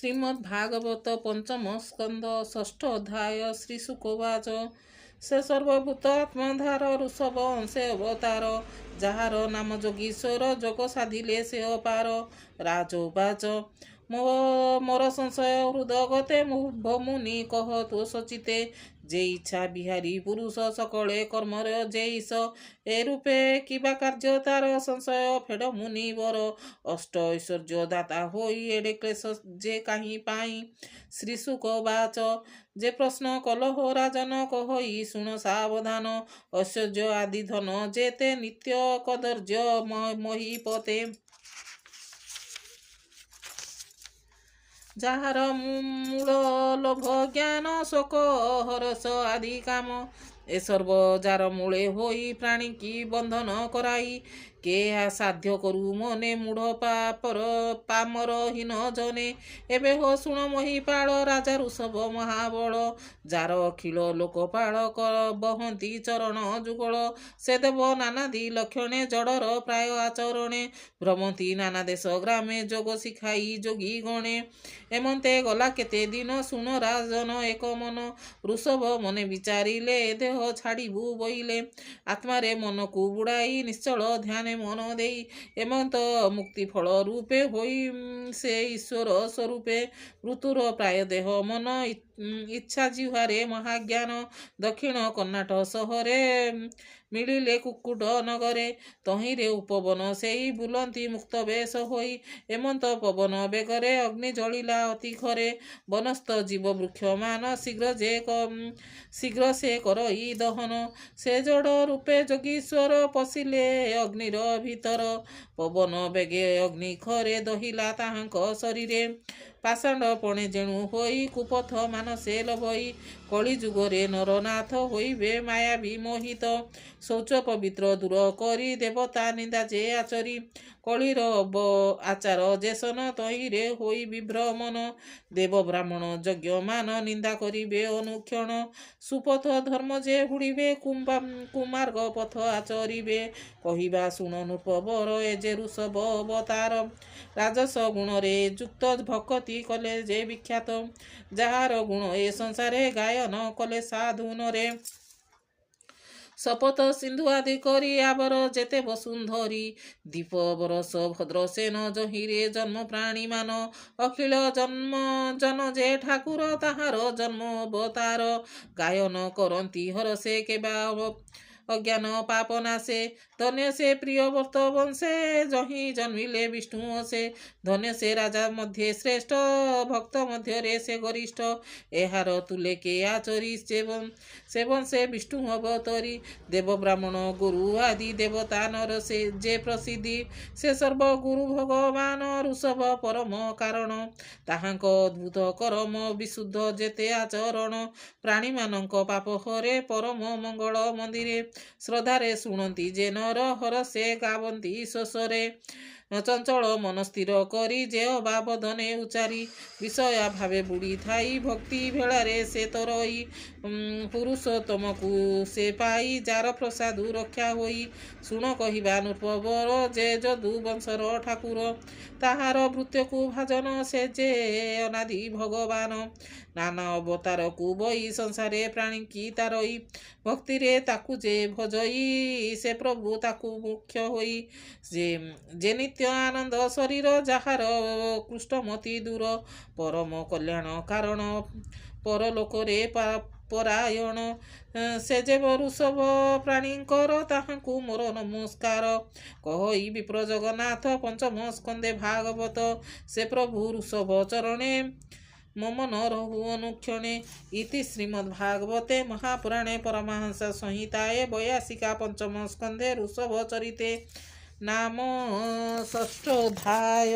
श्रीमद्भागवत पंचम स्कंद षष्ठ अध्याय श्री सुखवाच से सर्वभूत आत्मधार ऋषभ अंशे अवतार जार नाम जोगीश्वर जोग साधिले से अपार राजोवाच मोर संशय हृदगते मुनि कह तो सचिते जे इच्छा बिहारी पुरुष सकले कर्मर जे ईश ए रूपे किबा कार्य तार संशय फेड मुनि वर अष्ट ऐश्वर्य दाता होई एडे क्लेश जे कहीं पाई श्री सुखवाच जे प्रश्न कल हो राजन कहि शुण सावधान ऐश्वर्य आदि धन जेते नित्य कदर्य महीपते जार मूल लोभ ज्ञान शोक हरस आदि काम ए सर्व जार मूले होई प्राणी की बंधन कराई के साध्य करू मने मूढ़ पामर हीन जने एबे हो शुण महीपाल राजा ऋषभ महाबल जार अखिल लोकपाल कर बहंती चरण जुगल से देव नानादि लक्षणे जडर प्राय आचरणे भ्रमंती नाना देश ग्रामे जोग शिखाई जोगी गणे एमंते गला केते दिन शुण राजन एक मन ऋषभ मने विचारिले देह छाड़बू बोइले आत्मारे मन को बुड़ाई निश्चल ध्यान मन देई एमंत मुक्ति फल रूपे होई से ईश्वर स्वरूपे ऋतुर प्राय देह मन इच्छा जिह्वारे महाज्ञान दक्षिण कर्णाटक सहरे मिलिले कुक्कुट नगरे तहिरे उपवन सेई बुलंती मुक्त बेश होई एमंत पवन बेगरे अग्नि जलिला अति घरे वनस्थ जीव वृक्ष मान शीघ्र से करई दहन से जड़ रूपे जोगीश्वर पशिले अग्निर भीतर पवन बेगे अग्नि खरे दहिला ताहांक शरीरे पाषाण पणे जेणु होई कुपथ मानसे लभई कली जुगरे नरनाथ होइबे माया विमोहित शौच पवित्र दूर करी देवता निंदा जे आचरी कलिर आचार जेसन तहिरे होई विभ्रमण देव ब्राह्मण यज्ञ मान निंदा करिबे अनुक्षण सुपथ धर्म जे हुड़िबे कुमार्ग पथ आचरिबे कहिबा शुण नृपवर ए जे ऋषभ अवतार राजस गुण रे युक्त भक्ति कले जे विख्यात जार गुण ए संसारे गायन कले साधुन रे शपथ सिंधु आदि करी आबर जेते वसुंधरी दीप बरस भद्रसेन जहिरे जन्म प्राणी मान अखिल जन्म जन जे ठाकुर ताहार जन्म अवतार गायन करती हरसे केबा अज्ञान पापनाशे धन्य से प्रिय व्रत वंशे जही जन्मिले विष्णु से धन्य से राजा मध्य श्रेष्ठ भक्त मध्य रे से गरिष्ठ एहार तुले के आचरी सेवन से विष्णु अवतरी देव ब्राह्मण गुरु आदि देवता नर से जे प्रसिद्धि से सर्व गुरु भगवान ऋषभ परम कारण ताहांक अद्भुत करम विशुद्ध जेते आचरण प्राणी मानक पाप हरे परम मंगल मंदिरे श्रद्धारे शुणती जे नर हरसे गावंती शोषरे चंचल मन स्थिर करी जे अबाबधने उचारी विषया भावे बुड़ी थाई भक्ति भेलारे से तरई पुरुषोत्तम को से पाई जार प्रसादु रक्षा होई शुण कहिबा नृपवर जे जदु वंशर ठाकुर ताहार भृत्य को भाजन से जे अनादि भगवान नाना अवतार को बई संसारे प्राणी की तारई भक्ति रे ताकु जे भजई से प्रभु ताकु मुख्य होई जे नित्य आनंद शरीर जाहार कृष्णमती दूर परम कल्याण कारण परलोक रे परायण से जेव ऋषभ प्राणीकर ताहांकु मोर नमस्कार कहि विप्र जगन्नाथ पंचम स्कंदे भागवत से प्रभु ऋषभ चरणे मम न रहु अनुक्षणे इति श्रीमद्भागवते महापुराणे परमहंस संहिताये 82 पंचम स्कंदे ऋषभ चरिते नाम षष्ठोऽध्याय।